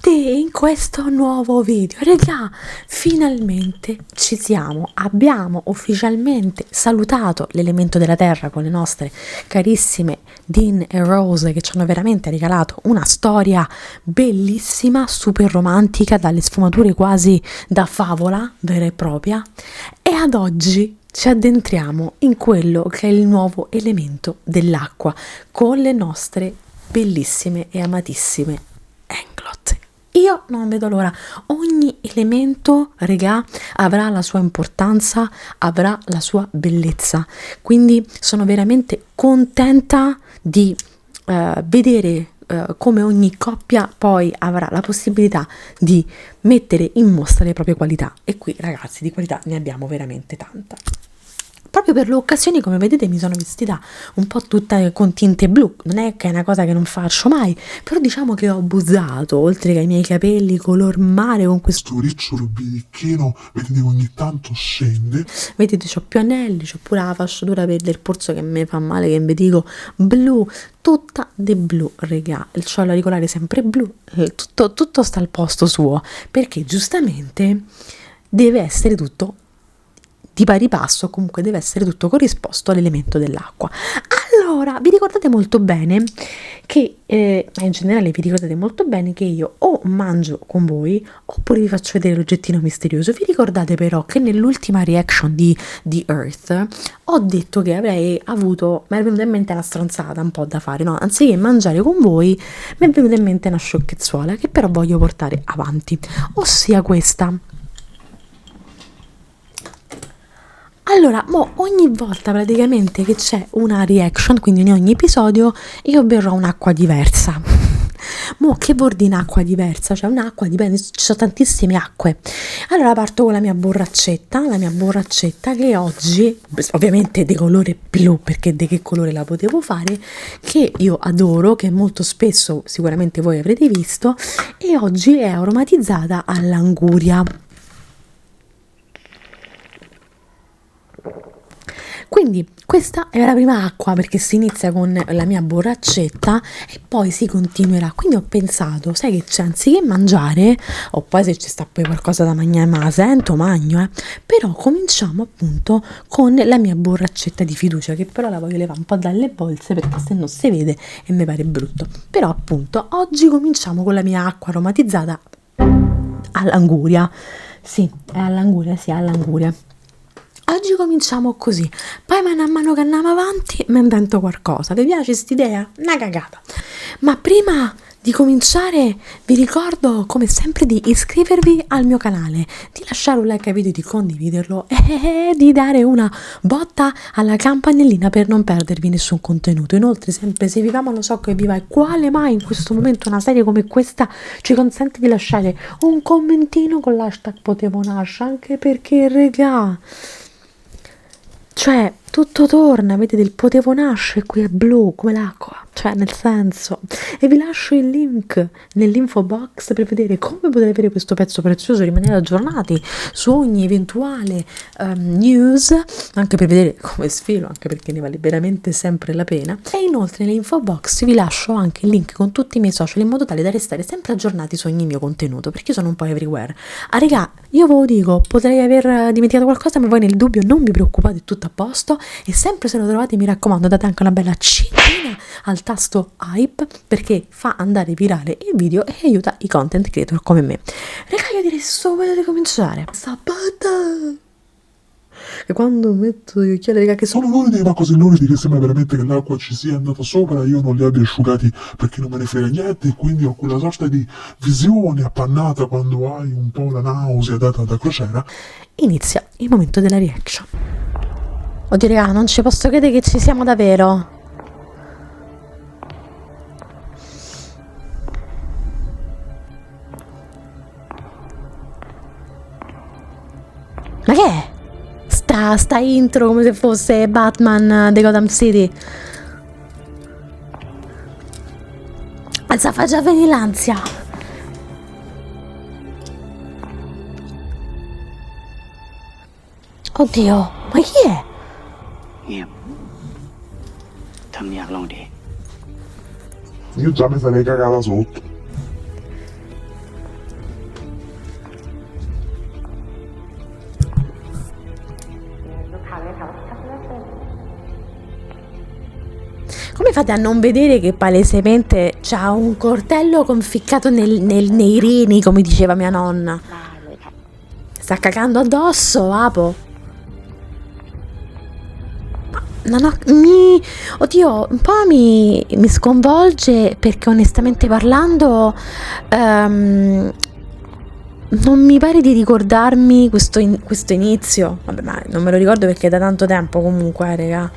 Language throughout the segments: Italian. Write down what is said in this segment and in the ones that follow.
Benvenuti in questo nuovo video. Regà, finalmente ci siamo, abbiamo ufficialmente salutato l'elemento della terra con le nostre carissime Dean e Rose, che ci hanno veramente regalato una storia bellissima, super romantica, dalle sfumature quasi da favola vera e propria, e ad oggi ci addentriamo in quello che è il nuovo elemento dell'acqua con le nostre bellissime e amatissime Englot. Io non vedo l'ora. Ogni elemento, regà, avrà la sua importanza, avrà la sua bellezza. Quindi sono veramente contenta di vedere come ogni coppia poi avrà la possibilità di mettere in mostra le proprie qualità. E qui, ragazzi, di qualità ne abbiamo veramente tanta. Proprio per l'occasione, come vedete, mi sono vestita un po' tutta con tinte blu. Non è che è una cosa che non faccio mai, però diciamo che ho abusato, oltre che ai miei capelli color mare con questo ricciolo birichino, vedete che ogni tanto scende. Vedete, c'ho più anelli, c'ho pure la fasciatura per del polso che mi fa male, che vi dico, blu, tutta di blu, regà. C'ho l'auricolare sempre blu, tutto sta al posto suo, perché giustamente deve essere tutto di pari passo, comunque deve essere tutto corrisposto all'elemento dell'acqua. Allora, vi ricordate molto bene che, ma in generale vi ricordate molto bene che io o mangio con voi oppure vi faccio vedere l'oggettino misterioso. Vi ricordate però che nell'ultima reaction di Earth ho detto che avrei avuto, mi è venuta in mente una stronzata un po' da fare, no? Anziché mangiare con voi mi è venuta in mente una sciocchezzuola che però voglio portare avanti, ossia questa. Allora, ogni volta praticamente che c'è una reaction, quindi in ogni episodio, io berrò un'acqua diversa. Che vuol dire un'acqua diversa? Cioè un'acqua, dipende, ci sono tantissime acque. Allora parto con la mia borraccetta che oggi, ovviamente di colore blu, perché di che colore la potevo fare, che io adoro, che molto spesso sicuramente voi avrete visto, e oggi è aromatizzata all'anguria. Quindi questa è la prima acqua, perché si inizia con la mia borraccetta e poi si continuerà. Quindi ho pensato, sai che c'è, anziché mangiare, o poi se ci sta poi qualcosa da mangiare, ma la sento, magno, però cominciamo appunto con la mia borraccetta di fiducia, che però la voglio levare un po' dalle bolse perché se no si vede e mi pare brutto. Però appunto oggi cominciamo con la mia acqua aromatizzata all'anguria. Sì, è all'anguria, sì, all'anguria. Oggi cominciamo così, poi man mano che andiamo avanti mi invento qualcosa. Vi piace quest'idea? Una cagata. Ma prima di cominciare vi ricordo come sempre di iscrivervi al mio canale, di lasciare un like al video, di condividerlo e di dare una botta alla campanellina per non perdervi nessun contenuto. Inoltre, sempre se vi va, ma lo so che vi va, e quale mai in questo momento una serie come questa ci consente di lasciare un commentino con l'hashtag Potevo Nascere, anche perché, regà, cioè, tutto torna, vedete, il Potevo Nascere qui è blu come l'acqua, cioè nel senso. E vi lascio il link nell'info box per vedere come potete avere questo pezzo prezioso, rimanere aggiornati su ogni eventuale news, anche per vedere come sfilo, anche perché ne vale veramente sempre la pena. E inoltre nell'info box vi lascio anche il link con tutti i miei social, in modo tale da restare sempre aggiornati su ogni mio contenuto, perché io sono un po' everywhere. Raga, io ve lo dico, potrei aver dimenticato qualcosa, ma voi nel dubbio non vi preoccupate, è tutto a posto. E sempre se lo trovate, mi raccomando, date anche una bella cittadina al tasto hype, perché fa andare virale il video e aiuta i content creator come me. Raga, io direi subito di cominciare. Sapata! E quando metto gli occhiali, raga, che Sono luridi, ma così luridi che sembra veramente che l'acqua ci sia andata sopra, io non li abbia asciugati perché non me ne frega niente, e quindi ho quella sorta di visione appannata quando hai un po' la nausea data da crociera. Inizia il momento della reaction. Oddio, raga, non ci posso credere che ci siamo davvero. Ma che è? Sta intro come se fosse Batman di Gotham City. Fa già venire l'ansia. Oddio, ma chi è? เงียบทำอยากลองดี Io già mi sarei cagata sotto. fate a non vedere che palesemente c'ha un coltello conficcato nei reni, come diceva mia nonna. Sta cagando addosso, Apo. Non ho, oddio, un po' mi sconvolge perché onestamente parlando non mi pare di ricordarmi questo inizio. Vabbè, ma non me lo ricordo perché è da tanto tempo comunque, raga.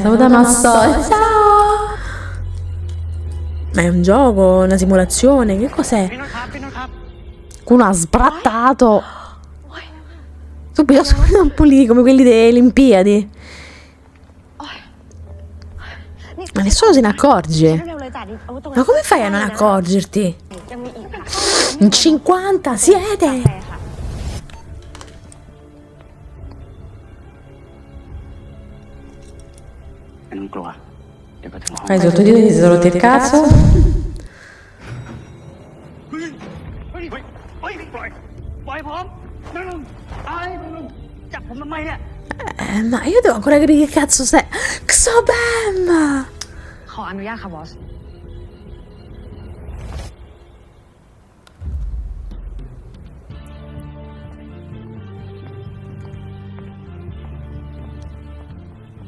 Saluta Massò. Ciao! Ma è un gioco, una simulazione, che cos'è? Uno ha sbrattato. Subito puliti come quelli delle Olimpiadi. Ma nessuno se ne accorge. Ma come fai a non accorgerti? In 50 siete? Non gluo. Io potevo. Fai i sottotitoli, ti sei rotto il cazzo? Ma io devo ancora capire che cazzo sei. Xobem! ขออนุญาตค่ะบอส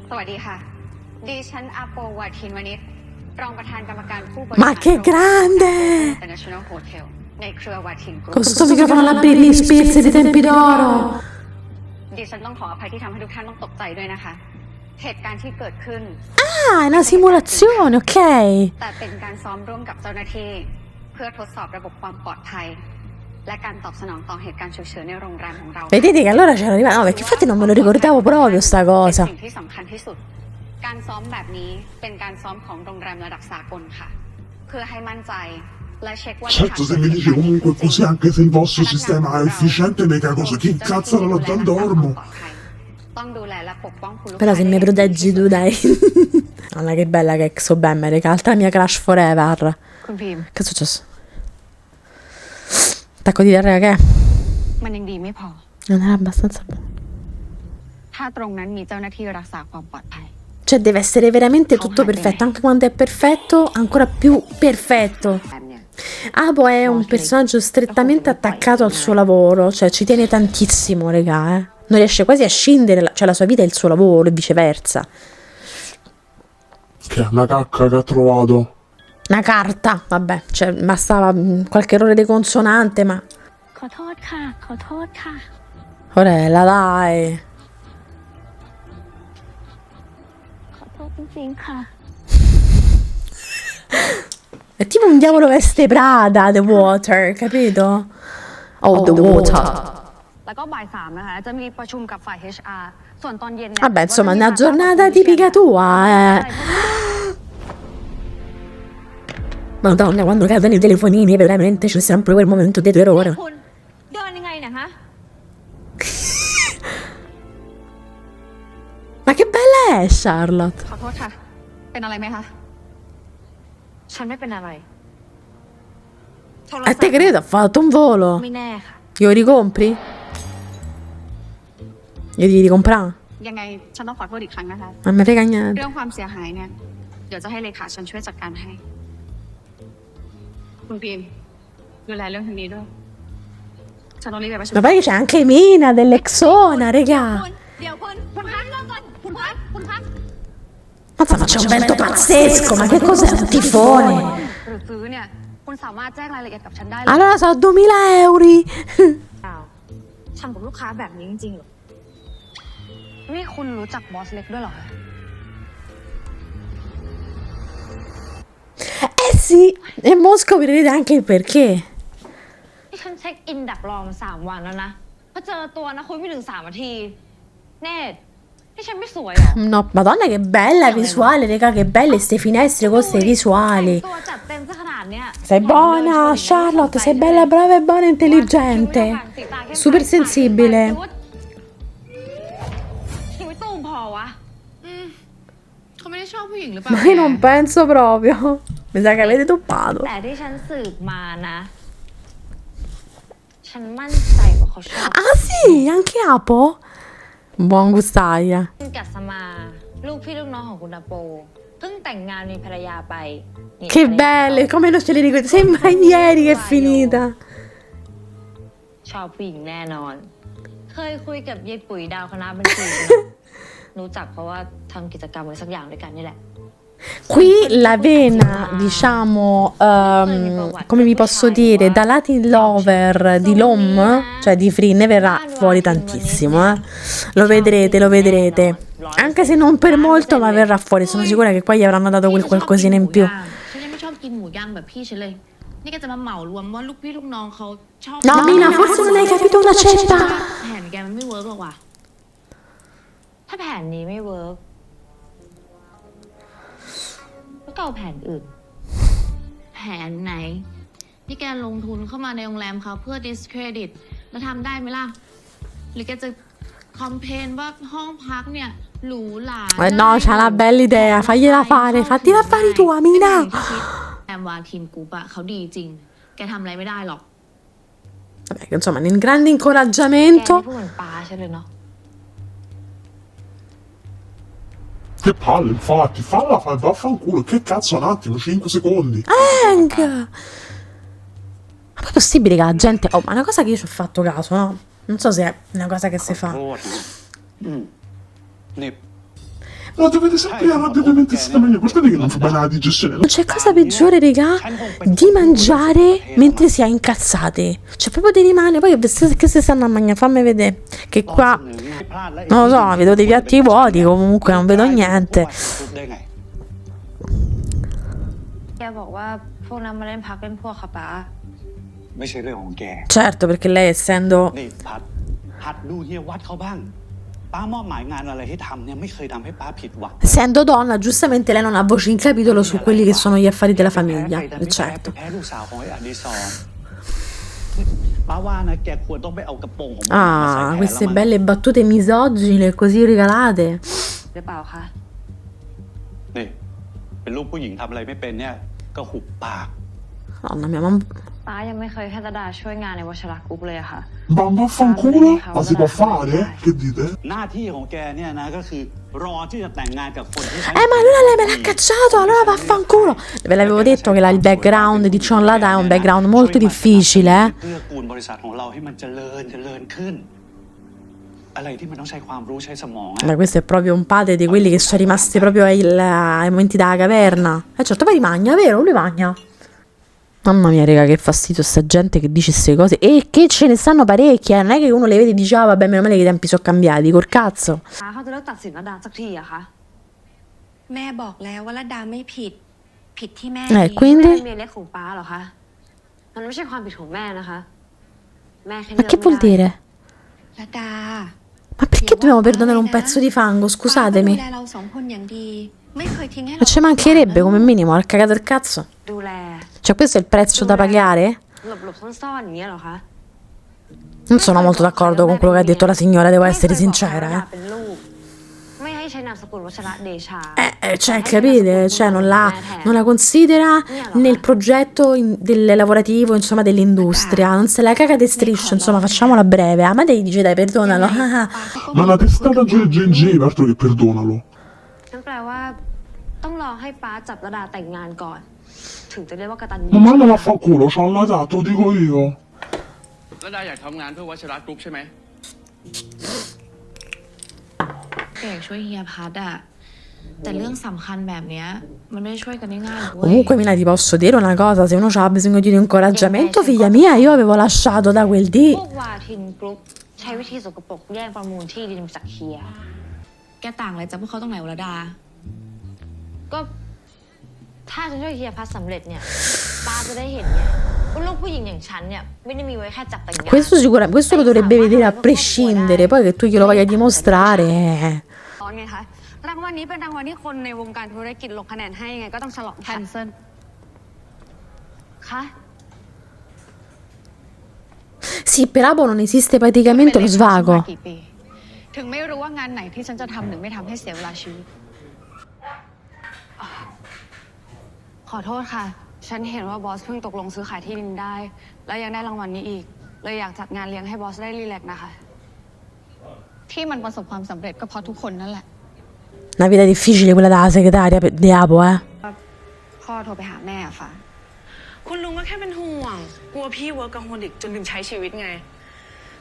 สวัสดีค่ะ ดิฉันอาโปวาทินวณิชรองประธานกรรมการผู้บริหาร Ma che grande! International Hotel ในเครือวาทินกรุ๊ป Con sto microfono alla Britney Spears dei tempi d'oro. ดิฉันต้องขออภัยที่ทำให้ทุกท่านต้องตกใจด้วยนะคะ เหตุการณ์ที่เกิดขึ้น Ah, è una simulazione, ok. แต่เป็นการซ้อมร่วมกับเจ้าหน้าที่ เพื่อทดสอบระบบความปลอดภัย และการตอบสนองต่อเหตุการณ์ฉุกเฉินในโรงแรมของเรา Vedete che allora c'era arrivato. No, perché infatti non me lo ricordavo proprio sta เป็น cosa. สิ่งที่สำคัญที่สุด การซ้อมแบบนี้เป็นการซ้อมของโรงแรมระดับสากลค่ะ เพื่อให้มั่นใจและเช็คว่า Certo, se mi dici comunque così, anche se il vostro sistema è efficiente, mica cosa, chi cazzo la lotta dormo? ต้องดูแลและปกป้องคุณลูก Però se ค้า mi proteggi tu, dai. Guarda che bella che è Xobem, raga. Altra mia crush forever. คุณพิมพ์ Che è successo? Attacco di terra che è? มันยังดีไม่พอ Non era abbastanza buono. ถ้าตรงนั้นมีเจ้าหน้าที่รักษาความปลอดภัย Cioè deve essere veramente tutto perfetto. Anche quando è perfetto, ancora più perfetto. แบบเนี้ย Apo è un personaggio strettamente attaccato al suo lavoro. Cioè ci tiene tantissimo, raga, Non riesce quasi a scindere. Cioè la sua vita è il suo lavoro e viceversa. Che è una cacca che ha trovato. Una carta, vabbè, cioè bastava qualche errore di consonante, ma ขอโทษค่ะ ขอโทษค่ะ Orella, dai. ขอโทษจริงๆค่ะ È tipo un diavolo veste Prada, The Water, capito? Oh, The Water. แล้วก็บ่ายสามนะคะ จะมีประชุมกับฝ่าย HR ส่วนตอนเย็นเนี่ย Vabbè, insomma, una giornata tipica tua, Madonna, quando cadono i telefonini, veramente c'è sempre quel momento di terrore. คุณเดินยังไงเนี่ยฮะ Ma che bella è Charlotte? ขอโทษค่ะ เป็นอะไรไหมคะ ฉันไม่เป็นอะไร A te credo, ha fatto un volo. ไม่แน่ค่ะ Glielo ricompri? Io devi ricomprare? ยังไงฉันต้องขอโทษอีกครั้งนะคะ Non mi frega niente. เรื่องความเสียหายเนี่ย เดี๋ยวจะให้เลขาฉันช่วยจัดการให้ คุณพิมพ์ดูแลเรื่องทางนี้ด้วย ฉันต้องรีบไปประชุม Ma poi c'è anche Mina dell'Exona, regà. เดี๋ยวคุณพักเริ่มก่อนคุณพัก Mazza, ma c'è un vento pazzesco, ma che cos'è? Un tifone. หรือซื้อเนี่ย คุณสามารถแจ้งรายละเอียดกับฉันได้เลย Allora so 2000 euro. ทำกับลูกค้าแบบนี้จริงๆเหรอ นี่คุณรู้จักบอสเล็กด้วยเหรอ Eh sì, e mo scoprirete anche il perché. ที่ฉันเช็คอินดักรอมา3 วันแล้วนะพอเจอตัวนะคุยไม่ถึง3 นาทีเนตที่ฉันไม่สวยเหรอ No, madonna che bella visuale, raga, che belle ste finestre con queste visuali. ตัวจัดเต็มซะขนาดเนี้ย Sei buona, Charlotte, sei bella, brava e buona e intelligente. Super sensibile. ชีวิตตู้มพอวะ เขาไม่ได้ชอบผู้หญิงหรือเปล่า Ma io non penso proprio. Mi sa che avete toppato. แต่ที่ฉันสืบมานะ ฉันมั่นใจว่าเขาชอบ Ah sì, anche Apo? Buon gustaia. กัสมา ลูกพี่ลูกน้องของคุณอาโปเพิ่งแต่งงานมีภรรยาไปนี่ Che belle, come non ce le ricordo. Sembra ieri che è finita. ชอบผู้หญิงแน่นอน เคยคุยกับยายปุ๋ยดาวคณะบัญชีนะรู้จักเพราะว่าทำกิจกรรมอะไรสักอย่างด้วยกันนี่แหละ Qui la vena, diciamo, come vi posso dire, da Latin Lover di Lom, cioè di Free, ne verrà fuori tantissimo, eh. Lo vedrete, lo vedrete. Anche se non per molto, ma verrà fuori. Sono sicura che poi gli avranno dato quel qualcosina in più. ฉันยังไม่ชอบกินหมูย่างแบบพี่ฉันเลย นี่ก็จะมาเหมารวมว่าลูกพี่ลูกน้องเขาชอบ No, Mina, forse non hai capito una certa. แผนแกมันไม่เวิร์กหรอกว่ะ ถ้าแผนนี้ไม่เวิร์กก็เอาแผนอื่น แผนไหน นี่แกลงทุนเข้ามาในโรงแรมเขาเพื่อ discredit แล้วทำได้ไหมล่ะ หรือแกจะคอมเพลนว่าห้องพักเนี่ยหรูหรา No, c'ha una bella idea, fagliela fare, fatti gli affari tua, Mina. แอมวาทีมกรุ๊ปอะเขาดีจริง แกทำอะไรไม่ได้หรอก Vabbè, che insomma, nel grande แกนี่ incoraggiamento. พูดเหมือนป้าใช่เลยเนาะ Che palle, infatti, falla, vaffanculo, che cazzo un attimo, 5 secondi. Hank! Ma poi è possibile che la gente... Oh, ma una cosa che io ci ho fatto caso, no? Non so se è una cosa che si โท fa. ษนะนี่ Ma dovete sempre arrabbiatamente stare meglio, guardate che non fa bene la digestione. Non c'è cosa peggiore, regà, di mangiare mentre si è incazzati. Cioè, proprio ti rimane... Poi che si stanno a mangiare, fammi vedere. Che ตอน qua... เสนองานพลาดแล้ว Non lo so, vedo dei piatti vuoti, comunque non vedo niente. ได้ไง แกบอกว่าพวกนั้นมาเล่นพักเล่นพวกค่ะป้า ไม่ใช่เรื่องของแก Certo, perché lei essendo... นี่พัดหัดดูเฮียวัดเขาบ้าง ป้ามอบหมายงานอะไรให้ทำเนี่ยไม่เคยทำให้ป้าผิดหวัง Essendo donna, giustamente lei non ha voce in capitolo su quelli che sono gli affari della famiglia. แต่ไม่แพ้ Certo. แพ้ลูกสาวของไอ้อดิศรป้าว่านะแกควรต้องไปเอากระโปรงของมันมาใส่ Ah, แทน queste แล้วมั้ง belle battute misogine così regalate. หรือเปล่าคะ นี่เป็นลูกผู้หญิงทำอะไรไม่เป็นเนี่ยก็หุบปาก Madonna mia, ma... ป้ายังไม่เคยให้ตาดาช่วยงานในวัชรกรุ๊ปเลยอะค่ะ Ma vaffanculo? Ma si può fare? Che dite? หน้าที่ของแกเนี่ยนะก็คือรอที่จะแต่งงานกับคนที่ Ma allora lei me l'ha cacciato, allora vaffanculo. Ve l'avevo detto che il background di John Lada è un background molto difficile, eh. เพื่อกูลบริษัทของเราให้มันเจริญขึ้น อะไรที่มันต้องใช้ความรู้ใช้สมองอะ Beh, questo è proprio un padre di quelli che sono rimasti proprio ai momenti della caverna. Certo, poi magna, vero? Lui magna. Mamma mia, raga, che fastidio sta gente che dice queste cose. E che ce ne stanno parecchie. Non è che uno le vede e dice, ah, vabbè, meno male che i tempi sono cambiati. Col cazzo. ป้าเขาจะเลิกตัดสินระดาสักทีอะคะ แม่บอกแล้วว่าระดาไม่ผิด ผิดที่แม่ แม่ quindi? เมียเล็กของป้าเหรอคะ มันไม่ใช่ความผิดของแม่นะคะ แม่แค่ Ma เลือก che ไม่ vuol ได้ dire? ระดา Ma perché dobbiamo perdonare un pezzo di fango? ป้าก็ดู Scusatemi. แลเราสองคนอย่างดี ไม่เคยทิ้งให้เรา Ma ci mancherebbe come minimo, ha cagato il cazzo. ดูแล Cioè, questo è il prezzo da pagare? หลบซ่อนๆอย่างเงี้ยเหรอคะ Non sono molto d'accordo con quello che ha detto la signora, devo essere sincera, เป็นลูก ไม่ให้ใช้นามสกุลวัชระเดชา Cioè, capite? Cioè, non la considera nel progetto lavorativo, insomma, dell'industria. Non se la caga di striscio, insomma, facciamola breve. Ah, ma lei dice, dai, perdonalo. ป้าเขาก็ Ma una testata giù e gengiva, altro che perdonalo. นั่นแปลว่า ต้องรอให้ป้าจับระดาแต่งงานก่อน ถึงจะเรียกว่ากตัญญู Ma manda vaffanculo, c'ho allatato, dico io. แล้วดาอยากทำงานเพื่อวัชระกรุ๊ปใช่ไหม แกอยากช่วยเฮียพัดอะแต่เรื่องสำคัญแบบเนี้ยมันไม่ได้ช่วยกันง่ายๆหรอกเว้ย Comunque, Mina, ti posso dire una cosa: se uno ha bisogno di un incoraggiamento, figlia mia, io avevo lasciato da quel dì. พวกวาทินกรุ๊ปใช้วิธีสกปรกแย่งประมูลที่ดินจากเฮีย แกต่างอะไรจากพวกเขาตรงไหนวะระดา ก็ถ้าจะช่วยเฮียพัดสำเร็จเนี่ยป้าจะได้เห็นไงว่าลูกผู้หญิงอย่างฉันเนี่ยไม่ได้มีไว้แค่จับแต่งงาน Questo sicuramente, questo lo dovrebbe vedere a prescindere. Poi che tu glielo voglia dimostrare. ร้อนไงคะ รางวัลนี้เป็นรางวัลที่คนในวงการธุรกิจลงคะแนนให้ยังไงก็ต้องฉลอง แค ค่ะ นเซิล คะ Sì, per Abo non esiste praticamente lo svago. กี่ปี ถึงไม่รู้ว่างานไหนที่ฉันจะทำหรือไม่ทำให้เสียเวลาชีวิต ขอโทษค่ะ ฉันเห็นว่าบอสเพิ่งตกลงซื้อขายที่ดินได้ แล้วยังได้รางวัลนี้อีก เลยอยากจัดงานเลี้ยงให้บอสได้รีแลกซ์นะคะ ที่มันประสบความสำเร็จก็เพราะทุกคนนั่นแหละ Una vita difficile quella della segretaria di Apo, พ่อโทรไปหาแม่อะฟ้า คุณลุงก็แค่เป็นห่วง กลัวพี่เวิร์กกับโฮลิกจนถึงใช้ชีวิตไง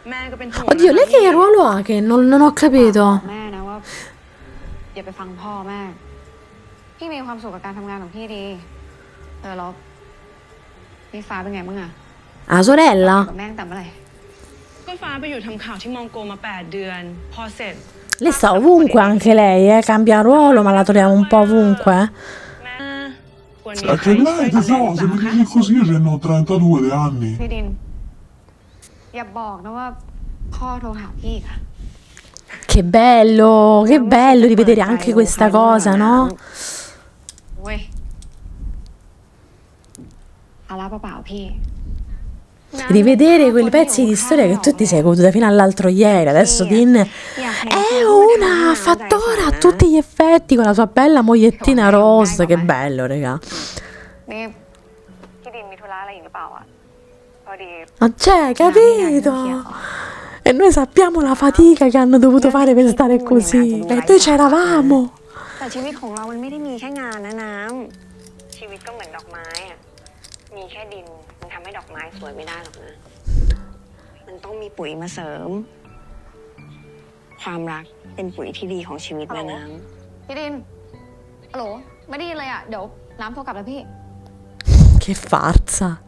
แม่ก็เป็นห่วง Oddio, lei che ruolo ha? Che non ho capito. แม่นะว่าอย่าไปฟังพ่อแม่ พี่มีความสุขกับการทำงานของพี่ดีแล้วพี่ฟ้าเป็นไงบ้างอะ La sorella? กับแม่ตั้งแต่เมื่อไหร่ ก็ฟ้าไปอยู่ทำข่าวที่มองโกมา 8 เดือน พอเสร็จ Lei sta ovunque anche lei, cambia ruolo, ma la troviamo un po' ovunque. แม่ควรมี Ma ใคร che ช่วย lei ดูแล tesoro, se mi dici così io ce ne ho 32 anni. พี่ดิน อย่าบอกนะว่าพ่อโทรหาพี่ค่ะ Che bello rivedere anche questa cosa, no? เว้ยเอาละเปล่าๆพี่ Rivedere quei pezzi di storia che tu ti sei goduta fino all'altro ieri. Adesso Dean è una fattora a tutti gli effetti con la sua bella mogliettina rosa. Che bello, raga. นี่พี่ดินมีธุระอะไรอีกหรือเปล่าอ่ะพอดี Ma c'è, capito? E noi sappiamo la fatica che hanno dovuto fare per stare così. E noi c'eravamo. แต่ชีวิตของเรามันไม่ได้มีแค่งานนะน้ำชีวิตก็เหมือนดอกไม้อะมีแค่ดินมันทำให้ดอกไม้สวยไม่ได้หรอกนะ มันต้องมีปุ๋ยมาเสริม ความรักเป็นปุ๋ยที่ดีของชีวิตนะน้ำ พี่ดินฮัลโหลไม่ได้ยินเลยอ่ะ เดี๋ยวน้ำโทรกลับแล้วพี่ Che farsa.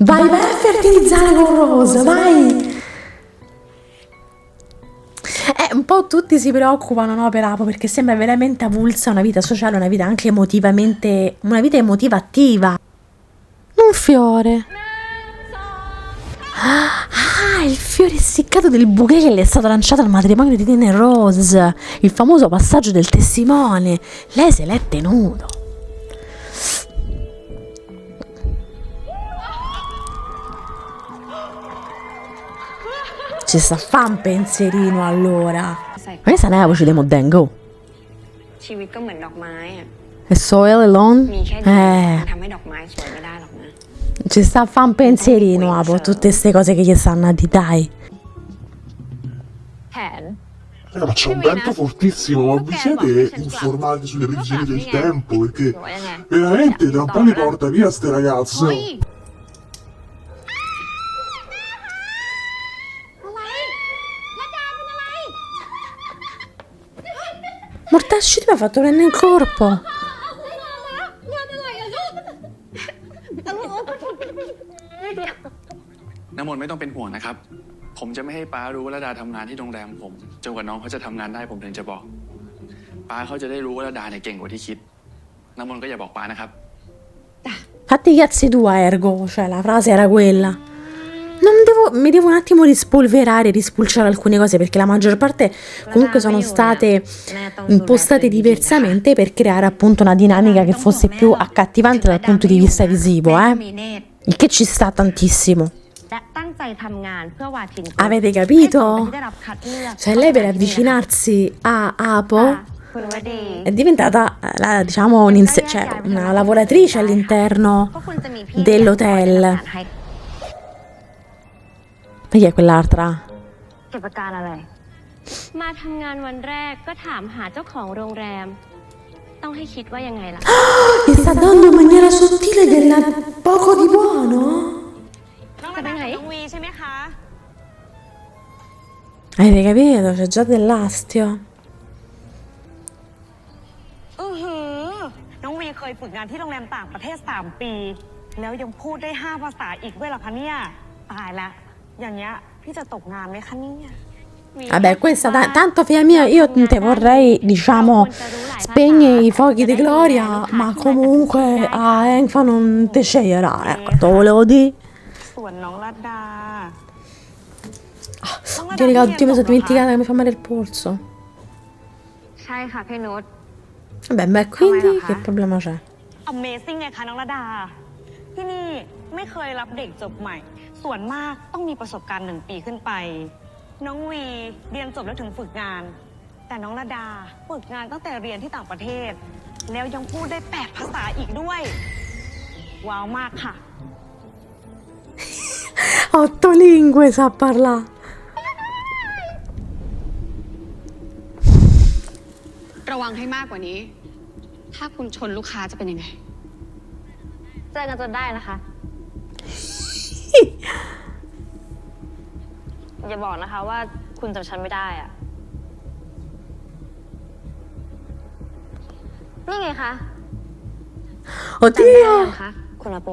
Vai, vai a fertilizzare con Rosa, vai. Un po' tutti si preoccupano, no, per Apo, perché sembra veramente avulsa una vita sociale, una vita anche emotivamente, una vita emotiva attiva. Un fiore. Ah, il fiore essiccato del bouquet che le è stato lanciato al matrimonio di Dean e Rose. Il famoso passaggio del testimone. Lei se l'è tenuto. Ci sta a fa un pensierino allora. Ma questa non è la voce di Modengo. ชีวิตก็เหมือนดอกไม้อะ E Soil alone? มีแค่ดินมันทำให้ดอกไม้สวยไม่ได้หรอกนะ Ci sta a fa un pensierino, Apo, tutte queste cose che gli stanno a di dai. แผน Ma c'è un vento fortissimo, ma vi siete informati sulle previsioni del tempo? Perché veramente tra un po' li porta via ste ragazze. Mortacci mi ha fatto prendere in corpo. น้ำมนต์ไม่ต้องเป็นห่วงนะครับ ผมจะไม่ให้ป้ารู้ว่าระดาทำงานที่โรงแรมผมจนกว่าน้องเขาจะทำงานได้ผมถึงจะบอกป้าเขาจะได้รู้ว่าระดาเนี่ยเก่งกว่าที่คิดน้ำมนต์ก็อย่าบอกป้านะครับ Fatti i cazzi tua, ergo, cioè la frase era quella. Mi devo un attimo rispolverare, rispulciare alcune cose perché la maggior parte comunque sono state impostate diversamente per creare appunto una dinamica che fosse più accattivante dal punto di vista visivo, il che ci sta tantissimo. และตั้งใจทำงานเพื่อวาทิน Avete capito? Cioè lei per avvicinarsi a Apo คุณวดี è diventata diciamo cioè, una lavoratrice all'interno ก็คุณจะมีพี่ dell'hotel. ให้ E chi è quell'altra? เก็บอาการอะไร มาทำงานวันแรกก็ถามหาเจ้าของโรงแรม ต้องให้คิดว่ายังไงล่ะ Mi sta dando in maniera sottile della poco di buono? น้องระดากับน้องวีใช่ไหมคะ Avete capito? C'è già dell'astio. น้องวีเคยฝึกงานที่โรงแรมต่างประเทศ3 ปี แล้วยังพูดได้5 ภาษาอีกด้วยเหรอคะเนี่ยตายละอย่างเงี้ยพี่จะตกงานไหมคะเนี่ย Vabbè, questa tanto figlia mia, io te vorrei, diciamo, spegne i fuochi di gloria, ma comunque a Enfa non te sceglierà, ecco, te lo volevo dire. ส่วนน้องรัตดา Oddio, raga, oddio, mi sono dimenticata che mi fa male il polso. ใช่ค่ะพี่นุช Vabbè, beh, quindi che problema c'è? Amazing ไงคะน้องระดา ที่นี่ไม่เคยรับเด็กจบใหม่ ส่วนมากต้องมีประสบการณ์1 ปีขึ้นไป น้องวีเรียนจบแล้วถึงฝึกงาน แต่น้องระดาฝึกงานตั้งแต่เรียนที่ต่างประเทศ แล้วยังพูดได้8 ภาษาอีกด้วย ว้าวมากค่ะ 8 lingue sa parlare. ระวังให้มากกว่านี้ ถ้าคุณชนลูกค้าจะเป็นยังไง เจอกันจนได้นะคะ อย่าบอกนะคะว่าคุณจำฉันไม่ได้อะนี่ไงคะจำได้ Oddio! ยังคะคุณอาโป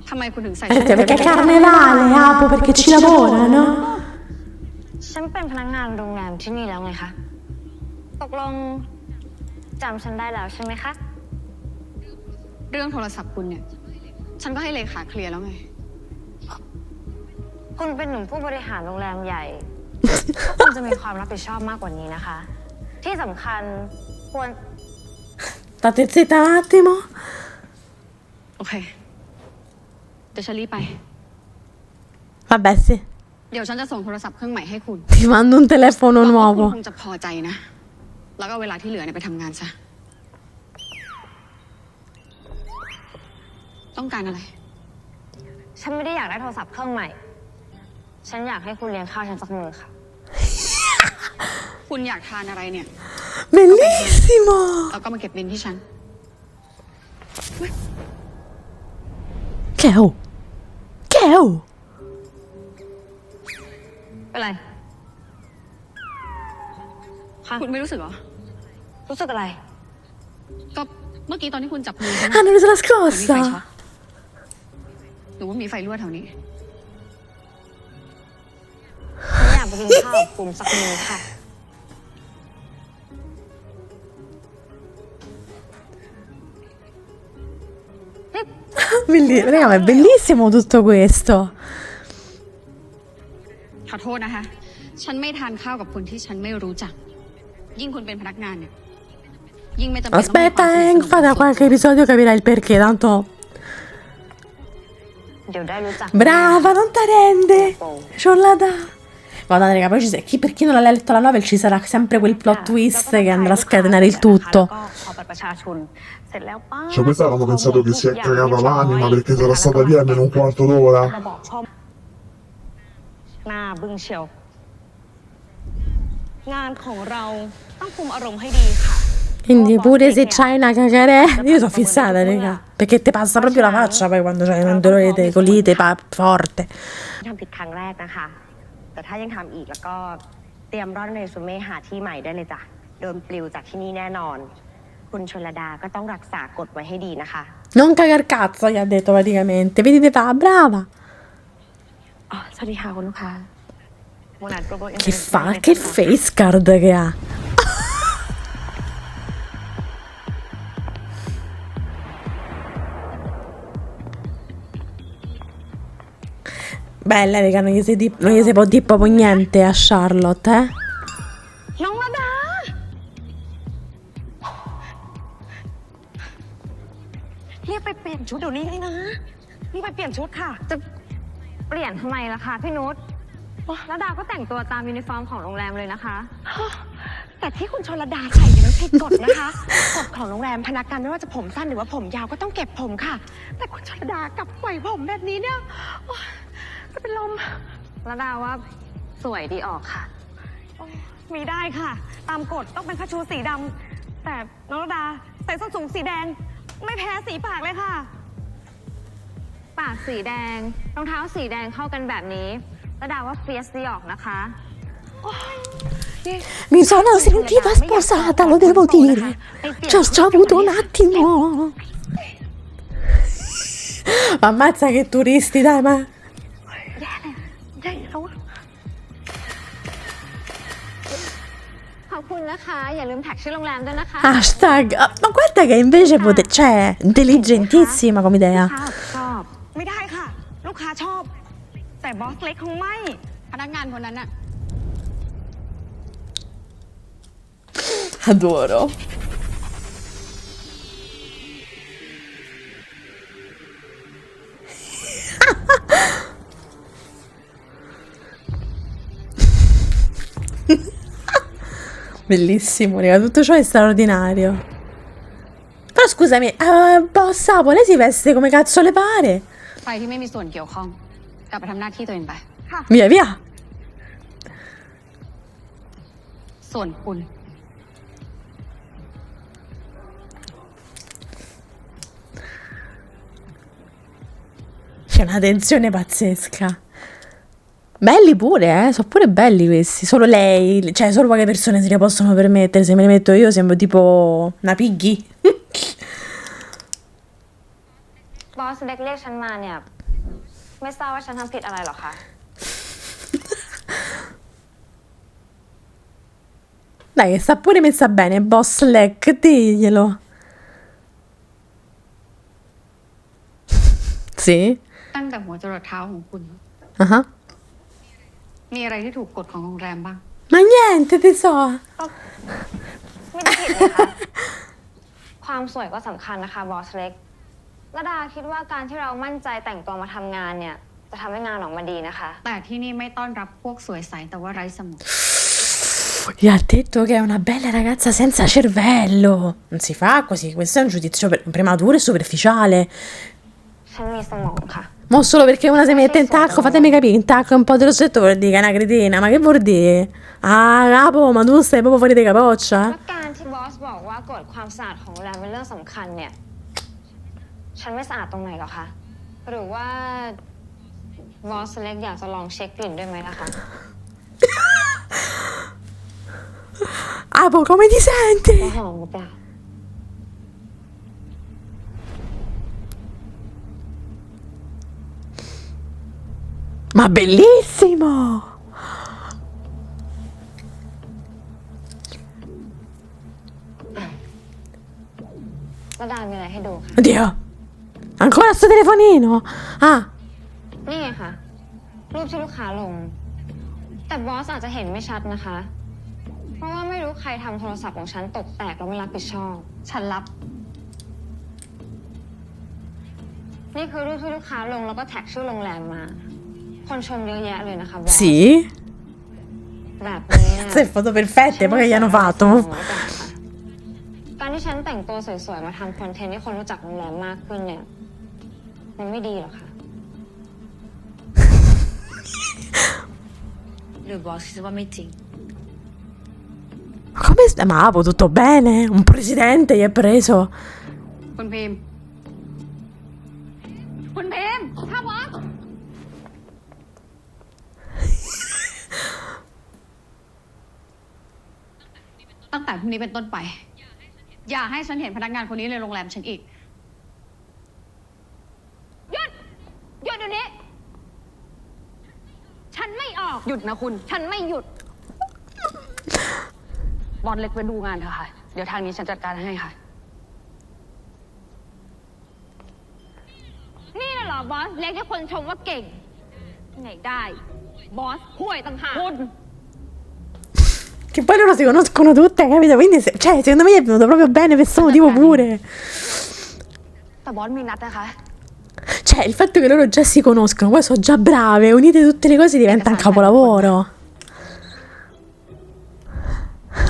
ทำไมคุณถึงใส่ Perché carnevale, Apo, perché ci lavora, no? ฉันเป็นพนักงานโรงแรมที่นี่แล้วไงคะ ตกลงจำฉันได้แล้วใช่ไหมคะ เรื่องโทรศัพท์คุณเนี่ย ฉันก็ให้เลขาเคลียร์แล้วไง คุณเป็นหนุ่มผู้บริหารโรงแรมใหญ่ คุณจะมีความรับผิดชอบมากกว่านี้นะคะ ที่สำคัญควร State zitta un attimo. โอเค เดี๋ยวฉันรีบไป Vabbè, sì. เดี๋ยวฉันจะส่งโทรศัพท์เครื่องใหม่ให้คุณ Ti mando un telefono หวังว่าคุณ nuovo. คงจะพอใจนะ แล้วก็เวลาที่เหลือเนี่ยไปทำงานซะ ต้องการอะไร ฉันไม่ได้อยากได้โทรศัพท์เครื่องใหม่ ฉันอยากให้คุณเลี้ยงข้าวฉันสักมื้อค่ะ คุณอยากทานอะไรเนี่ย Bellissimo! แล้วก็มาเก็บบินที่ฉัน Che ho? Che ho? เป็นไรคะ คุณไม่รู้สึกเหรอ รู้สึกอะไร ก็เมื่อกี้ตอนที่คุณจับมือฉัน Hanno preso la มีไฟช็อต scossa! หรือว่ามีไฟรั่วแถวนี้ ฉันอยากไปกินข้าวกับคุณสักมื้อค่ะ Raga, ma è bellissimo tutto questo. ขอโทษนะคะ ฉันไม่ทานข้าวกับคนที่ฉันไม่รู้จัก ยิ่งคุณเป็นพนักงานเนี่ย ยิ่งไม่จำเป็นต้องมีความ Aspetta, สนิทสนม fate qualche episodio capirai il perché, tanto... เดี๋ยวได้รู้จัก Brava, non ti rende! Ciolada! Madonna, raga, poi per chi non l'ha letto la novel ci sarà sempre quel plot twist che andrà a scatenare il tutto. แล้วก็ขอบัตรประชาชน เสร็จแล้วป้า Cioè, questa avevano pensato che si è cagata l'anima perché sarà stata via almeno un quarto d'ora. มาบอกชอบหน้าบึ้งเชียว งานของเราต้องคุมอารมณ์ให้ดีค่ะ Quindi pure se c'hai una cacarella... Io sono fissata, raga. Perché ti passa proprio la faccia poi quando c'hai un dolore di colite forte. ทำผิดครั้งแรกนะคะ แต่ถ้ายังทำอีกแล้วก็เตรียมร่อนเรซูเม่หาที่ใหม่ได้เลยจ้ะ โดนปลิวจากที่นี่แน่นอน คุณชลดาก็ต้องรักษากฎไว้ให้ดีนะคะ Non cagar cazzo, gli ha detto praticamente. Vedete, fa brava. อ๋อ สวัสดีค่ะคุณลูกค้า Che fa? Che face card che ha. Bella, raga, non gli si può dire proprio niente a Charlotte, eh? น้องระดา เรียกไปเปลี่ยนชุดเดี๋ยวนี้เลยนะ นี่ไปเปลี่ยนชุดค่ะ จะเปลี่ยนทำไมล่ะคะพี่นุชแล้วดาวก็แต่งตัวตามยูนิฟอร์มของโรงแรมเลยนะคะ แต่ที่คุณชลดาใส่เนี่ยมันผิดกฎนะคะ กฎของโรงแรมพนักงานไม่ว่าจะผมสั้นหรือว่าผมยาวก็ต้องเก็บผมค่ะ แต่คุณชลดากลับปล่อยผมแบบนี้เนี่ยโอ๊ยจะเป็นลม แล้วดาวว่าสวยดีออกค่ะ มีได้ค่ะ ตามกฎต้องเป็นผ้าชูสีดำ แต่น้องระดาใส่ส้นสูงสีแดง ไม่แพ้สีปากเลยค่ะ ปากสีแดง รองเท้าสีแดงเข้ากันแบบนี้แล้วดาวว่าเฟียสดีออกนะคะ Mi sono sentita sposata, lo devo dire. Ci ho avuto un attimo. Ammazza che turisti, dai, ma... ขอบคุณนะคะ อย่าลืมแท็กชื่อโรงแรมด้วยนะคะ Hashtag... Ma guarda che invece cioè, intelligentissima come idea. ชอบ ไม่ได้ค่ะ ลูกค้าชอบ แต่บอสเล็กคงไม่ พนักงานคนนั้นน่ะ Adoro. Bellissimo, raga, tutto ciò è straordinario. Però scusami, boss Apo, lei si veste come cazzo le pare. ใครที่ไม่มีส่วนเกี่ยวข้อง กลับไปทำหน้าที่ตัวเองไป Via, via. ส่วนคุณ C'è una tensione pazzesca. Belli pure, sono pure belli questi. Solo lei, cioè solo poche persone se li possono permettere. Se me li metto io sembro tipo una piggy. บอสเล็กเรียกฉันมาเนี่ย ไม่ทราบว่าฉันทำผิดอะไรหรอคะ Dai, che sta pure messa bene, boss Leck, diglielo. Sì? ตั้งแต่หัวจรดเท้าของคุณ Ah, มีอะไรที่ถูกกฎของโรงแรมบ้าง Ma niente, tesoro. ไม่ได้ผิดเลยค่ะ ความสวยก็สำคัญนะคะบอสเล็กระดาคิดว่าการที่เรามั่นใจแต่งตัวมาทำงานเนี่ย จะทำให้งานออกมาดีนะคะ แต่ที่นี่ไม่ต้อนรับพวกสวยใสแต่ว่าไร้สมอง Gli ha detto che è una bella ragazza senza cervello. Non si fa così, questo è un giudizio prematuro e superficiale. ฉันมีสมองค่ะ Ma solo perché una si mette in tacco, fatemi capire, in tacco un po' dello settore, dica una cretina, ma che vuol dire? Ah, capo, ma tu stai proprio fuori di capoccia? และการที่บอสบอกว่ากฎความสะอาดของโรงแรมเป็นเรื่องสำคัญเนี่ย ฉันไม่สะอาดตรงไหนหรอคะ หรือว่าบอสเล็กอยากจะลองเช็คกลิ่นด้วยไหมล่ะคะ Apo, come ti senti? ว่าหอมหรือเปล่า Ma bellissimo! ระดามีอะไรให้ดูค่ะ Oddio! Ancora sto telefonino? Ah, นี่ไงค่ะ รูปที่ลูกค้าลง แต่บอสอาจจะเห็นไม่ชัดนะคะ เพราะว่าไม่รู้ใครทำโทรศัพท์ของฉันตกแตกแล้วไม่รับผิดชอบ ฉันรับ นี่คือรูปที่ลูกค้าลงแล้วก็แท็กชื่อโรงแรมมา คนชมเยอะแยะเลยนะคะบอส sì? แบบนี้เนี่ย Se foto perfette, poi che gli hanno fatto? การที่ฉันแต่งตัวสวยๆ มาทำคอนเทนต์ให้คนรู้จักโรงแรมมากขึ้นเนี่ย มันไม่ดีหรอกค่ะ หรือบอสคิดว่าไม่จริง Come ma Apo, tutto bene? Un presidente gli è preso? คุณพิมพ์ คุณพิมพ์ข้าวะตั้งแต่พรุ่งนี้เป็นต้นไป อย่าให้ฉันเห็นพนักงานคนนี้ในโรงแรมฉันอีก หยุดเดี๋ยวนี้ ฉันไม่ออก หยุดนะคุณ ฉันไม่หยุด บอสเล็กไปดูงานเถอะค่ะ เดี๋ยวทางนี้ฉันจัดการให้ค่ะ นี่น่ะเหรอบอสเล็กที่คนชมว่าเก่งไหนได้ บอสห่วยต่างหาก Che poi loro si conoscono tutte, capito? Quindi, cioè, secondo me gli è venuto proprio bene per questo motivo pure. แต่บอสมีนัดนะคะ Cioè, il fatto che loro già si conoscono, poi sono già brave, unite tutte le cose diventa un capolavoro.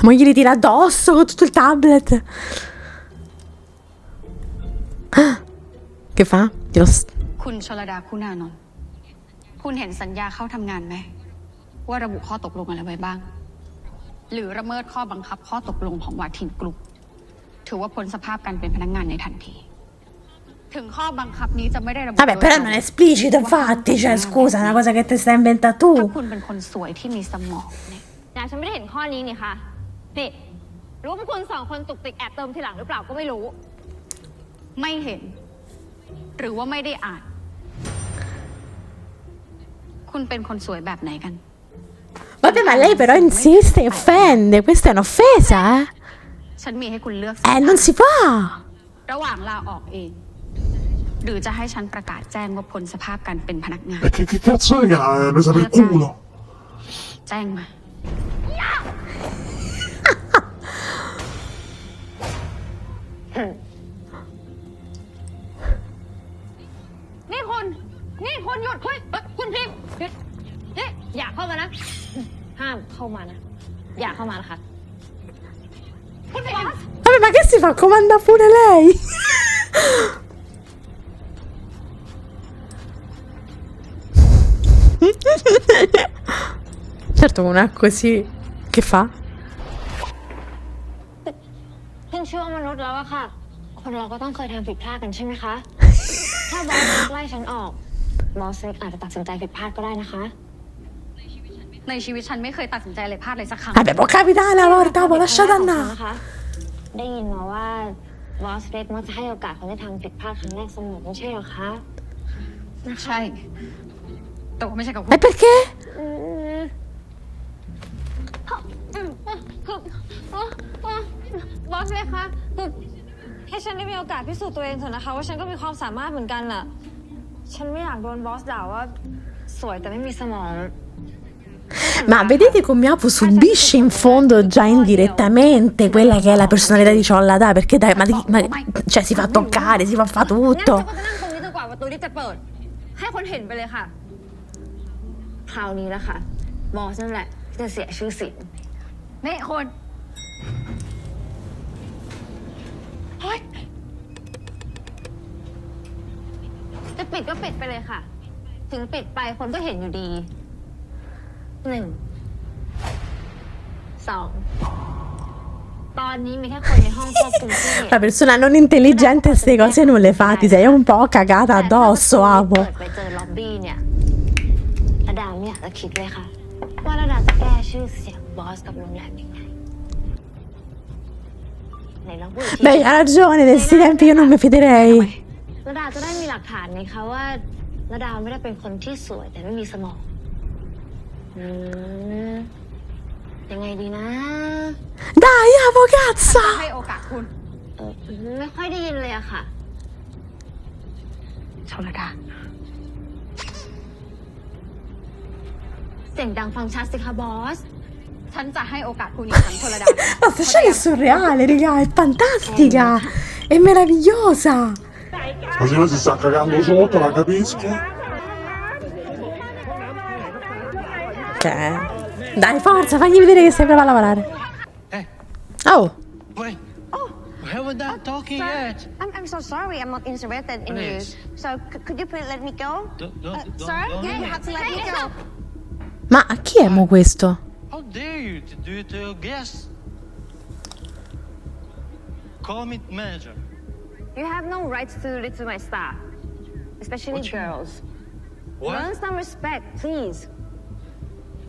Ma gli tira addosso con tutto il tablet. Che fa? Glielo คุณชลดาคุณานนท์คุณเห็นสัญญาเข้าทำงานไหม ว่าระบุข้อตกลงอะไรไว้บ้าง หรือละเมิดข้อบังคับข้อตกลงของวาทินกลุ่มถือว่าพ้นสภาพการเป็นพนักงานในทันที ถึงข้อบังคับนี้จะไม่ได้ระบุ Vabbè, però non è esplicito, infatti, cioè, scusa, è una cosa che ti stai inventando ถ้า tu. คุณเป็นคนสวยที่มีสมองเนี่ย แต่ฉันไม่ได้เห็นข้อนี้นี่ค่ะนี่รู้ว่าพวกคุณสองคนตุกติกแอบเติมทีหลังหรือเปล่าก็ไม่รู้ ไม่เห็น หรือว่าไม่ได้อ่าน คุณเป็นคนสวยแบบไหนกัน Vabbè, ma lei però insiste e offende, questa è un'offesa, eh? ฉันมีให้คุณเลือก Non si fa! ระหว่างลาออกเอง หรือจะให้ฉันประกาศแจ้งว่าพ้นสภาพการเป็นพนักงาน E che cazzo è che l'ha presa per culo? แจ้งมา นี่คุณหยุดคุณพิมพ์หยุดนี่อย่าเข้ามานะ ห้ามเข้ามานะ อย่าเข้ามานะคะ คุณพิมพ์ Vabbè, ma che si fa? Comanda pure lei! Certo, con una così... Che fa? ชื่อว่ามนุษย์แล้วอะค่ะ คนเราก็ต้องเคยทำผิดพลาดกันใช่ไหมคะ ถ้าบอสไล่ฉันออกบอสเล็กอาจจะตัดสินใจผิดพลาดก็ได้นะคะ ในชีวิตฉันไม่เคยตัดสินใจอะไรพลาดเลยสักครั้ง Vabbè, può capitare una volta, poi lasciate ของฉัน andare. นะคะ ได้ยินมาว่าบอสเล็กมักจะให้โอกาสคนที่ทำผิดพลาดครั้งแรกเสมอไม่ใช่หรอคะ ใช่ แต่ว่าไม่ใช่กับคุณ E perché? คือบอสเล็กคะคือให้ฉันได้มีโอกาสพิสูจน์ตัวเองเถอะนะคะว่าฉันก็มีความสามารถเหมือนกันน่ะ ฉันไม่อยากโดนบอสด่าว่าสวยแต่ไม่มีสมอง Ma vedete come Apu subisce in fondo già indirettamente quella che è la personalità di Ciollada, perché dai, cioè si fa toccare, si fa งั้น tutto. ฉันก็จะนั่งตรงนี้จนกว่าประตูนี้จะเปิด ให้คนเห็นไปเลยค่ะ คราวนี้แล้วค่ะ บอสนั่นแหละที่จะเสียชื่อเสียง นี่คนเฮ้ย จะปิดก็ปิดไปเลยค่ะ ถึงปิดไปคนก็เห็นอยู่ดี 1 2 ตอนนี้มีแค่คนในห้องควบคุมที่เห็น La persona non intelligente queste cose non le fa, ti sei un po' cagata addosso, แต่ถ้า Apu. เปิดไปเจอล็อบบี้เนี่ยระดาไม่อยากจะคิดเลยค่ะ ว่าระดาจะแก้ชื่อเสียงบอสกับโรงแรมยังไงไหนลองพูดอีกที Beh, ha ragione, in questi tempi io non mi fiderei. ระดาจะได้มีหลักฐานไงคะว่าระดาไม่ได้เป็นคนที่สวยแต่ไม่มีสมองยังไงดีนะ Dai, Apu, cazzo! ให้โอกาสคุณ ไม่ค่อยได้ยินเลยอะค่ะ ชลดา เสียงดังฟังชัดสิคะบอส ฉันจะให้โอกาสคุณอีกครั้งชลดา La scena è surreale, raga, è fantastica, è meravigliosa. La signora si sta cagando sotto, la capisco. Che? Dai, forza, fagli vedere che sei brava a lavorare. Oh, Wait. We haven't done talking yet. I'm so sorry. I'm not interested in you. Please. So could you please let me go? Sir, don't you have to let me go. ma chi è mo questo? How dare you to do it to your guests? Call me manager. You have no rights to do it to my staff, especially What you- girls. What? Learn some respect, please.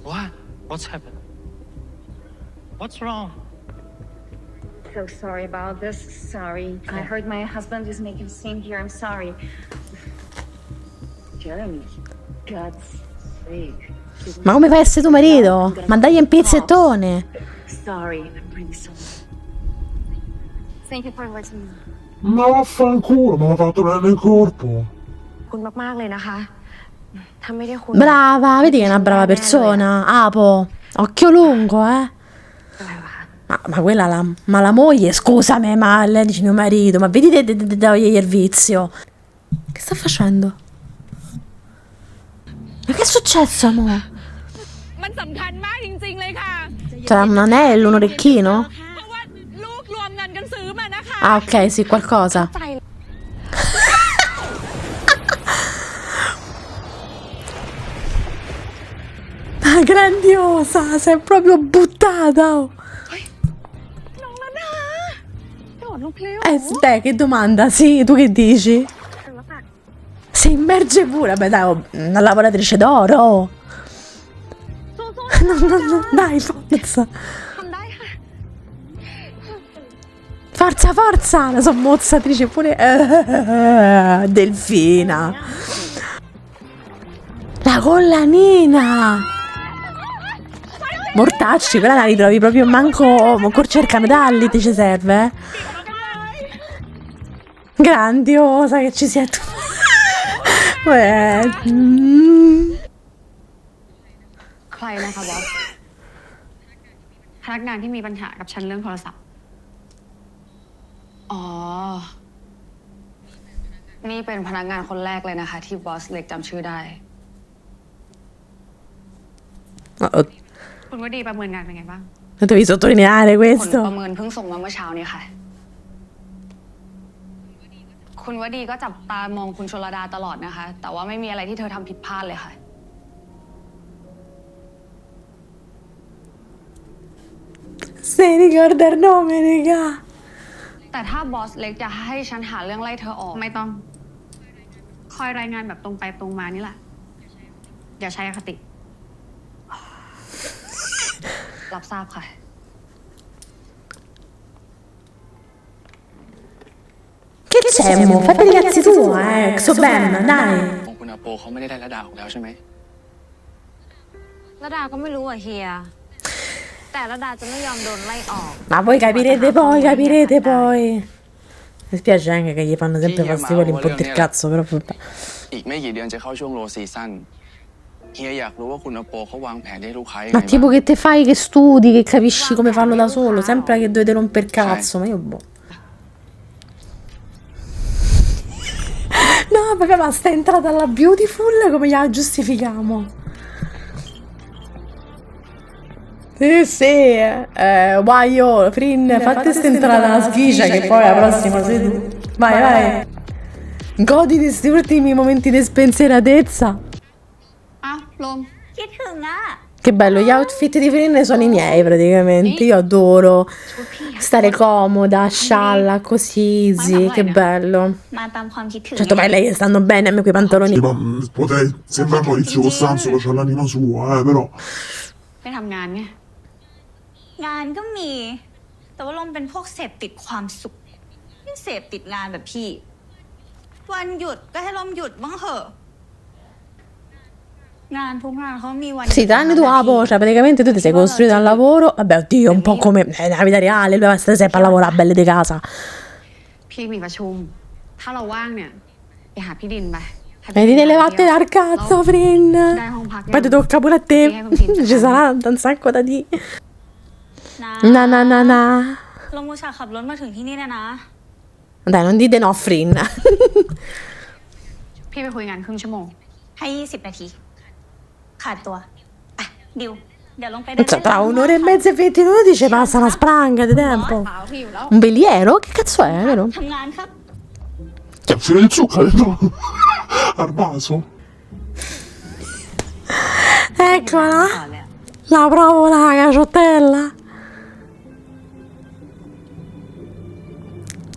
What? What's happened? What's wrong? So sorry about this. Sorry. I heard my husband is making a scene here. I'm sorry. Jeremy, God's sake. Ma come fai a essere tuo marito? Ma dagli un pizzettone. Sorry. I'm really sorry. Thank you for listening. Ma vaffanculo, mi ha fatto prendere il corpo. คุณมากๆเลยนะคะ ถ้าไม่ได้คุณ Brava, vedi che è una brava persona. Apo, occhio lungo, eh. อะไรวะคะ Ma quella ma la moglie, scusami, ma lei dice mio marito, ma vedi dagli il vizio. Che sta facendo? Ma che è successo, mo? มันสำคัญมากจริงๆเลยค่ะ C'era un anello, un orecchino? เพราะว่าลูกรวมเงินกันซื้อมานะคะ Ah, ok, sì, qualcosa. ใจ Ah, grandiosa, sei proprio buttata. น้องระดาโดดลงเพลว Beh, che domanda, sì, tu che dici? แล้วค่ะ Si immerge pure, beh dai, una lavoratrice d'oro. No, dai, forza. ทำได้ค่ะ Forza, forza, la sommozzatrice pure. Delfina. La collanina. Mortacci, quella la ritrovi proprio manco col cercametalli, ti ci serve, eh? Grandiosa che ci sia tu. Mm. ใครนะคะบอส พนักงานที่มีปัญหากับฉันเรื่องโทรศัพท์ อ๋อ นี่เป็นพนักงานคนแรกเลยนะคะ ที่บอสเล็กจำชื่อได้ Oh, คุณวดีประเมินงานเป็นไงบ้าง devi sottolineare ผล questo. ประเมินเพิ่งส่งมาเมื่อเช้านี้ค่ะ คุณวดีก็จับตามองคุณชลดาตลอดนะคะ แต่ว่าไม่มีอะไรที่เธอทำผิดพลาดเลยค่ะ Se ricorda il nome, raga. แต่ถ้าบอสเล็กจะให้ฉันหาเรื่องไล่เธอออกไม่ต้อง คอยรายงานแบบตรงไปตรงมานี่แหละ อย่าใช้อคติ รับทราบค่ะ Che c'è, mo? Fate i cazzi tuoi, so bene, dai. ของคุณอาโปเขาไม่ได้ระดาออกแล้วใช่ไหม ระดาก็ไม่รู้อ่ะเฮีย แต่ระดาจะไม่ยอมโดนไล่ออก Ma voi capirete poi, capirete poi. Mi spiace anche che gli fanno sempre fastivoli un po' del cazzo, però vabbè. อีกไม่กี่เดือนจะเข้าช่วงโลซีซั่นเฮียอยากรู้ว่าคุณอาโปเขาวางแผนให้ลูกค้ายังไง Ma บ้าง tipo che te fai, che studi, che capisci come farlo da solo, sempre che dovete romper cazzo, ma io boh. No, vabbè, ma sta entrata alla Beautiful, come gliela giustifichiamo? Sì, guaio, Frin, fatti sta entrata alla schicia che poi la prossima sei tu. Vai, vai. Goditi questi ultimi momenti di spensieratezza. อ่ะ ลม คิดถึงอ่ะ Che bello, gli outfit di Frin sono i miei praticamente. Io adoro stare comoda, scialla, così, easy, che bello. มาตามความคิดถึง Certo, ma lei stanno bene a me quei pantaloni. Sì, ma potei, sembra Maurizio Costanzo che c'ha l'anima sua, però. ไม่ทำงานไง งานก็มี แต่ว่าลมเป็นพวกเสพติดความสุขไม่เสพติดงานแบบพี่ วันหยุดก็ให้ลมหยุดบ้างเหอะ งานทุกงานเขามีวัน Sì, tranne tu Apo, cioè praticamente tu ti sei costruito un lavoro. Vabbè, oddio, un po' come nella vita reale, lui va sempre a lavorare belle di casa. พี่มีประชุม ถ้าเราว่างเนี่ยไปหาพี่ดินไป Vedi le vatte dal cazzo, Frin. ได้ห้องพัก Poi ti tocca pure a te. Ci sarà un sacco da dire. นะ Na na na na. ลมอุตส่าห์ขับรถมาถึงที่นี่เนี่ยนะ Dai, non dite no, Frin. พี่ไปคุยงานครึ่งชั่วโมง ให้20 นาที ขาดตัวอ่ะดิว เดี๋ยวลงไปเดิน Cioè, tra un'ora e mezza e 20 minuti ci passa una spranga di tempo. เปล่าพี่อยู่แล้ว Un veliero? Che cazzo è, vero? ทำงานครับ Che fine di zucchero, no? Al vaso. Eccola. La provo la caciottella.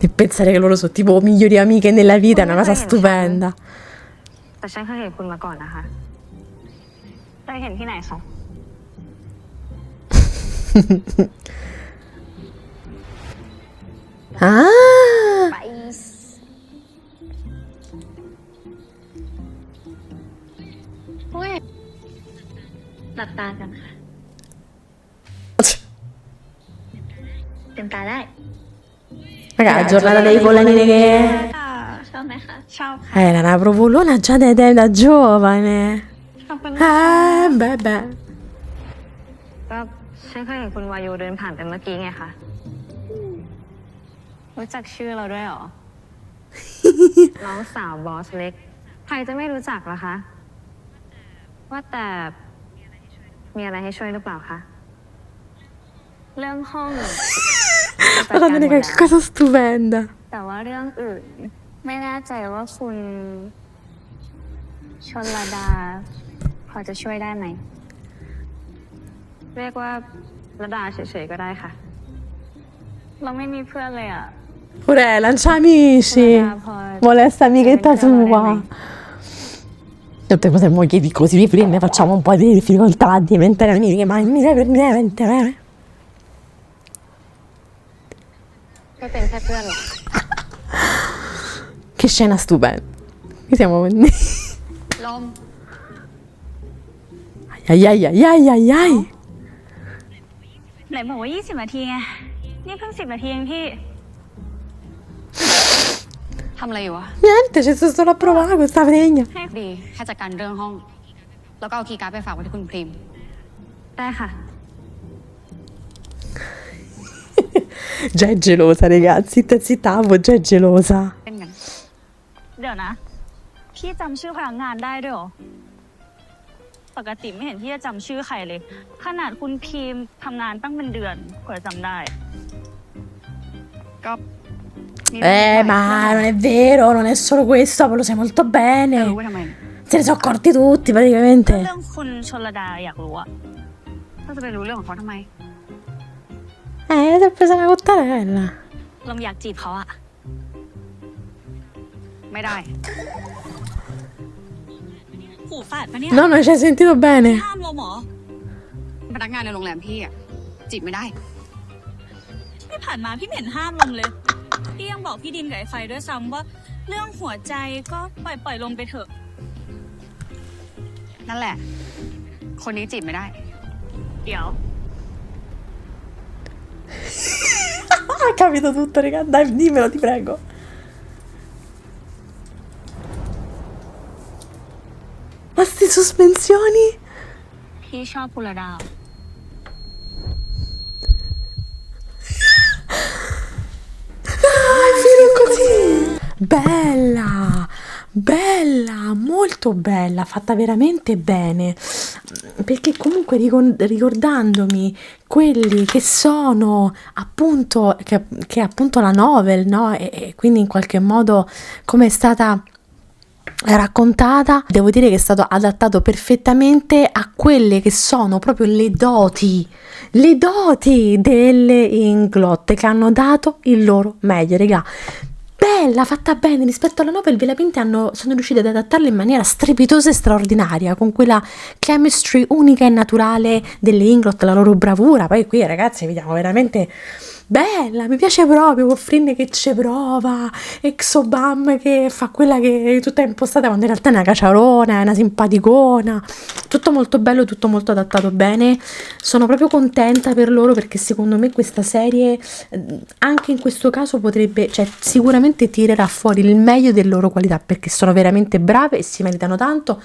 E pensare che loro sono tipo migliori amiche nella vita è una cosa stupenda. แต่ฉันเคยเห็นคุณมาก่อนนะคะเคยเห็นที่ไหนคะ Ah! ไป โอ้ยหลับตากันค่ะเต็มตาได้ Raga, la giornata dei volanini che... ชอบไหมคะ ชอบ Era una provolona già da giovane. Beh, beh. ก็ฉันเคยเห็นคุณวายุเดินผ่านไปเมื่อกี้ไงคะ รู้จักชื่อเราด้วยเหรอ น้องสาวบอสเล็ก ใครจะไม่รู้จักล่ะคะ ว่าแต่มีอะไรให้ช่วยหรือเปล่าคะ เรื่องห้อง Guardate che cosa stupenda. แต่ว่าเรื่องอื่น ไม่แน่ใจว่าคุณชลดาพอจะช่วยได้ไหม เรียกว่าระดาเฉยๆก็ได้ค่ะ เราไม่มีเพื่อนเลยอ่ะ Pure lancia amici. Vuole essere amichetta tua. Potremmo chiedere così di prima facciamo un po' di difficoltà a diventare amiche, ma mi deve veramente. ก็เป็นแค่เพื่อนหรอ Che scena stupenda. Qui siamo. ลม Ai ai ai ai ai ai. ไหนบอกว่า20 นาทีไง นี่เพิ่ง10 นาทีเองพี่ ทำอะไรอยู่วะ Niente, ci sto solo a provare questa fregna. ให้ดีให้จัดการเรื่องห้อง แล้วก็เอาคีย์การ์ดไปฝากไว้ที่คุณพริม ได้ค่ะ Già è gelosa, ragazzi. Zitta zitta, Avo, già è gelosa. เป็นกัน เดี๋ยวนะ พี่จำชื่อพนักงานได้ด้วยเหรอ ปกติไม่เห็นพี่จะจำชื่อใครเลย ขนาดคุณพีมทำงานตั้งเป็นเดือนกว่าจะจำได้ ก็ Ma non è vero, non è solo questo, lo sai molto รู้ bene. ไว้ทำไม Se ne sono accorti tutti, เรื่ praticamente. องคุณชลดาอยากรู้อะ ถ้าจะไปรู้เรื่องของเขาทำไม Si è presa una cottarella. ลมอยากจีบเขาอะ ไม่ได้ หูฝาดปะเนี่ย No, non ci hai sentito bene. ห้ามลมเหรอ พนักงานในโรงแรมพี่อะจีบไม่ได้ ที่ผ่านมาพี่ไม่เห็นห้ามลมเลย พี่ยังบอกพี่ดินกับไอ้ไฟด้วยซ้ำว่า เรื่องหัวใจก็ปล่อยลมไปเถอะ นั่นแหละ คนนี้จีบไม่ได้ เดี๋ยว Ha capito tutto, raga. Dai, dimmelo, ti prego. Ma sti sospensioni? พี่ชอบกุลดาว Dai, fino così. Bella, bella, molto bella, fatta veramente bene. Perché comunque ricordandomi quelli che sono appunto, che è appunto la novel, no? E quindi in qualche modo come è stata raccontata, devo dire che è stato adattato perfettamente a quelle che sono proprio le doti delle Inglot, che hanno dato il loro meglio, regà. Bella, fatta bene rispetto alla novel, veramente sono riusciti ad adattarla in maniera strepitosa e straordinaria, con quella chemistry unica e naturale delle Inglot, la loro bravura. Poi qui ragazzi vediamo veramente bella, mi piace proprio con Frin che ci prova, Exobam che fa quella che è tutta impostata quando in realtà è una caciarona, è una simpaticona, tutto molto bello, tutto molto adattato bene. Sono proprio contenta per loro, perché secondo me questa serie anche in questo caso potrebbe, cioè sicuramente tirerà fuori il meglio delle loro qualità, perché sono veramente brave e si meritano tanto.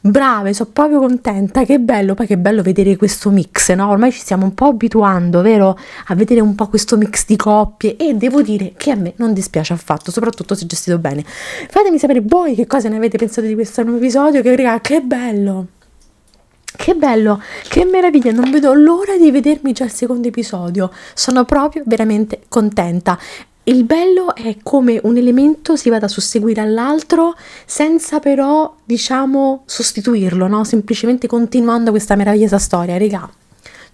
Brave, sono proprio contenta, che bello, poi che bello vedere questo mix, no? Ormai ci stiamo un po' abituando, vero? A vedere un po' questo mix di coppie, e devo dire che a me non dispiace affatto, soprattutto se gestito bene. Fatemi sapere voi che cosa ne avete pensato di questo nuovo episodio, che raga, che bello, che meraviglia, non vedo l'ora di vedermi già il secondo episodio, sono proprio veramente contenta. Il bello è come un elemento si vada a susseguire all'altro senza però, diciamo, sostituirlo, no? Semplicemente continuando questa meravigliosa storia, regà.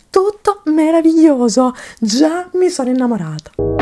Tutto meraviglioso, già mi sono innamorata.